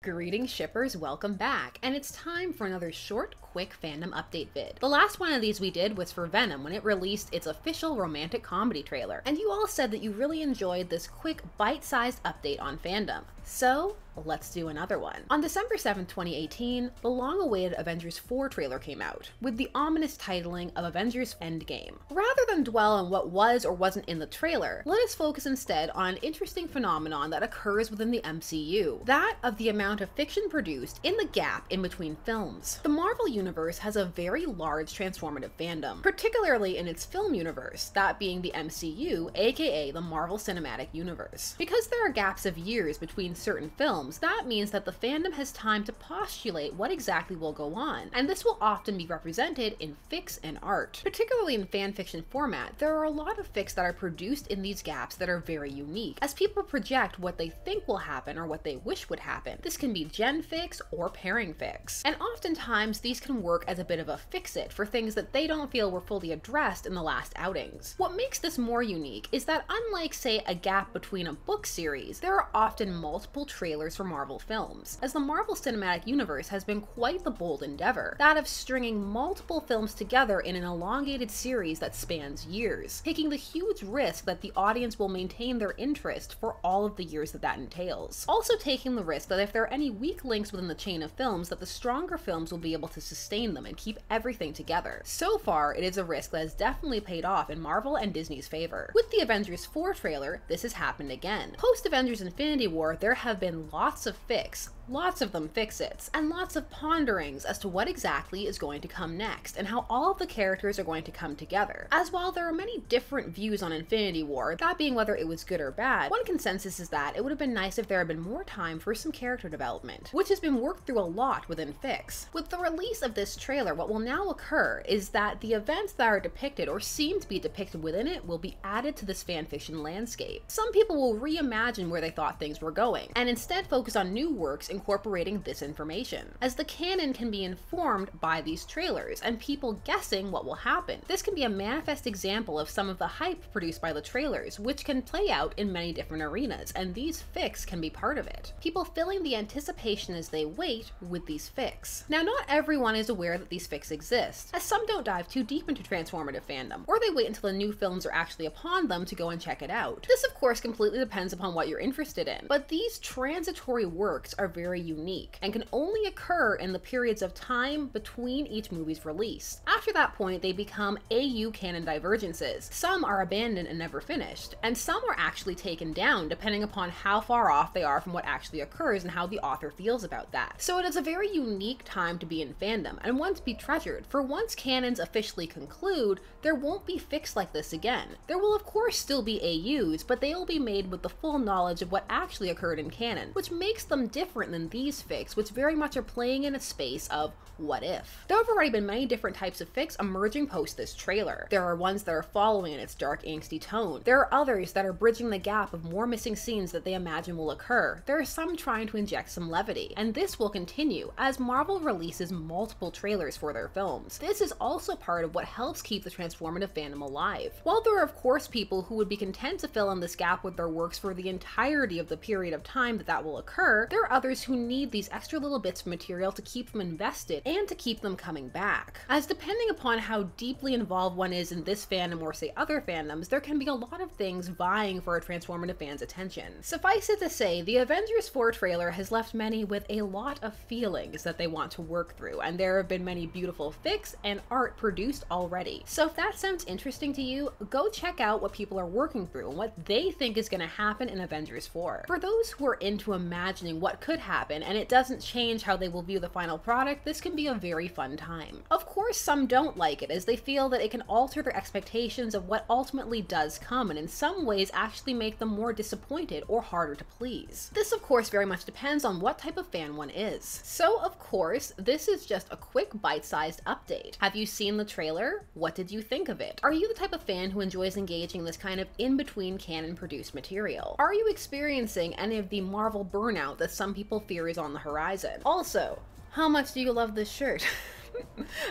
Greetings shippers, welcome back, and it's time for another short, quick fandom update vid. The last one of these we did was for Venom when it released its official romantic comedy trailer, and you all said that you really enjoyed this quick, bite-sized update on fandom. So, let's do another one. On December 7th, 2018, the long-awaited Avengers 4 trailer came out, with the ominous titling of Avengers Endgame. Rather than dwell on what was or wasn't in the trailer, let us focus instead on an interesting phenomenon that occurs within the MCU, that of the amount of fiction produced in the gap in between films. The Marvel Universe has a very large transformative fandom, particularly in its film universe, that being the MCU, aka the Marvel Cinematic Universe. Because there are gaps of years between certain films, that means that the fandom has time to postulate what exactly will go on, and this will often be represented in fics and art. Particularly in fanfiction format, there are a lot of fics that are produced in these gaps that are very unique, as people project what they think will happen or what they wish would happen. This can be gen fics or pairing fics, and oftentimes these can work as a bit of a fix-it for things that they don't feel were fully addressed in the last outings. What makes this more unique is that unlike, say, a gap between a book series, there are often multiple trailers for Marvel films, as the Marvel Cinematic Universe has been quite the bold endeavor, that of stringing multiple films together in an elongated series that spans years, taking the huge risk that the audience will maintain their interest for all of the years that entails. Also taking the risk that if there are any weak links within the chain of films, that the stronger films will be able to sustain them and keep everything together. So far, it is a risk that has definitely paid off in Marvel and Disney's favor. With the Avengers 4 trailer, this has happened again. Post-Avengers Infinity War, there have been lots of fics, lots of them fix-its, and lots of ponderings as to what exactly is going to come next, and how all of the characters are going to come together. As while there are many different views on Infinity War, that being whether it was good or bad, one consensus is that it would have been nice if there had been more time for some character development, which has been worked through a lot within fics. With the release of this trailer, what will now occur is that the events that are depicted or seem to be depicted within it will be added to this fanfiction landscape. Some people will reimagine where they thought things were going, and instead focus on new works incorporating this information, as the canon can be informed by these trailers and people guessing what will happen. This can be a manifest example of some of the hype produced by the trailers, which can play out in many different arenas, and these fics can be part of it. People filling the anticipation as they wait with these fics. Now, not everyone is aware that these fics exist, as some don't dive too deep into transformative fandom, or they wait until the new films are actually upon them to go and check it out. This of course completely depends upon what you're interested in, but these transitory works are very unique and can only occur in the periods of time between each movie's release. After that point, they become AU canon divergences. Some are abandoned and never finished, and some are actually taken down depending upon how far off they are from what actually occurs and how the author feels about that. So it is a very unique time to be in fandom, and one to be treasured, for once canons officially conclude, there won't be fics like this again. There will of course still be AUs, but they will be made with the full knowledge of what actually occurred in canon, which makes them different than these fics, which very much are playing in a space of what if. There have already been many different types of fics emerging post this trailer. There are ones that are following in its dark, angsty tone. There are others that are bridging the gap of more missing scenes that they imagine will occur. There are some trying to inject some levity, and this will continue as Marvel releases multiple trailers for their films. This is also part of what helps keep the transformative fandom alive. While there are of course people who would be content to fill in this gap with their works for the entirety of the period of time that will occur, there are others who need these extra little bits of material to keep them invested and to keep them coming back. As depending upon how deeply involved one is in this fandom or say other fandoms, there can be a lot of things vying for a transformative fan's attention. Suffice it to say, the Avengers 4 trailer has left many with a lot of feelings that they want to work through, and there have been many beautiful fics and art produced already. So if that sounds interesting to you, go check out what people are working through and what they think is going to happen in Avengers 4. For those who are into imagining what could happen and it doesn't change how they will view the final product, this can be a very fun time. Of course, some don't like it as they feel that it can alter their expectations of what ultimately does come, and in some ways actually make them more disappointed or harder to please. This of course very much depends on what type of fan one is. So of course, this is just a quick bite-sized update. Have you seen the trailer? What did you think of it? Are you the type of fan who enjoys engaging this kind of in-between canon produced material? Are you experiencing any of the Marvel burnout that some people fear is on the horizon? Also, how much do you love this shirt?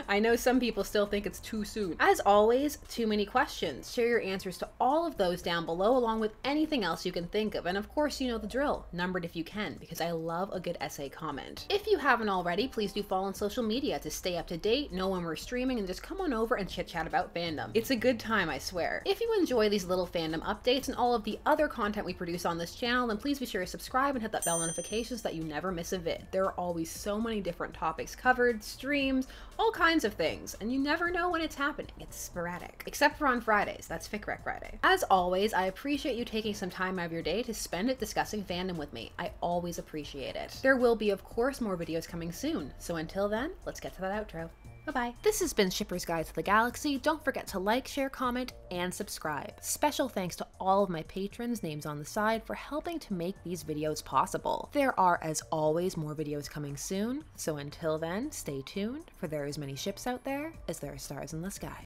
I know some people still think it's too soon. As always, too many questions. Share your answers to all of those down below, along with anything else you can think of. And of course, you know the drill. Numbered if you can, because I love a good essay comment. If you haven't already, please do follow on social media to stay up to date, know when we're streaming, and just come on over and chit chat about fandom. It's a good time, I swear. If you enjoy these little fandom updates and all of the other content we produce on this channel, then please be sure to subscribe and hit that bell notification so that you never miss a vid. There are always so many different topics covered, streams, all kinds of things, and you never know when it's happening. It's sporadic. Except for on Fridays, that's Fic Rec Friday. As always, I appreciate you taking some time out of your day to spend it discussing fandom with me. I always appreciate it. There will be, of course, more videos coming soon, so until then, let's get to that outro. Bye-bye. This has been Shipper's Guide to the Galaxy. Don't forget to like, share, comment, and subscribe. Special thanks to all of my patrons, names on the side, for helping to make these videos possible. There are, as always, more videos coming soon, so until then, stay tuned, for there are as many ships out there as there are stars in the sky.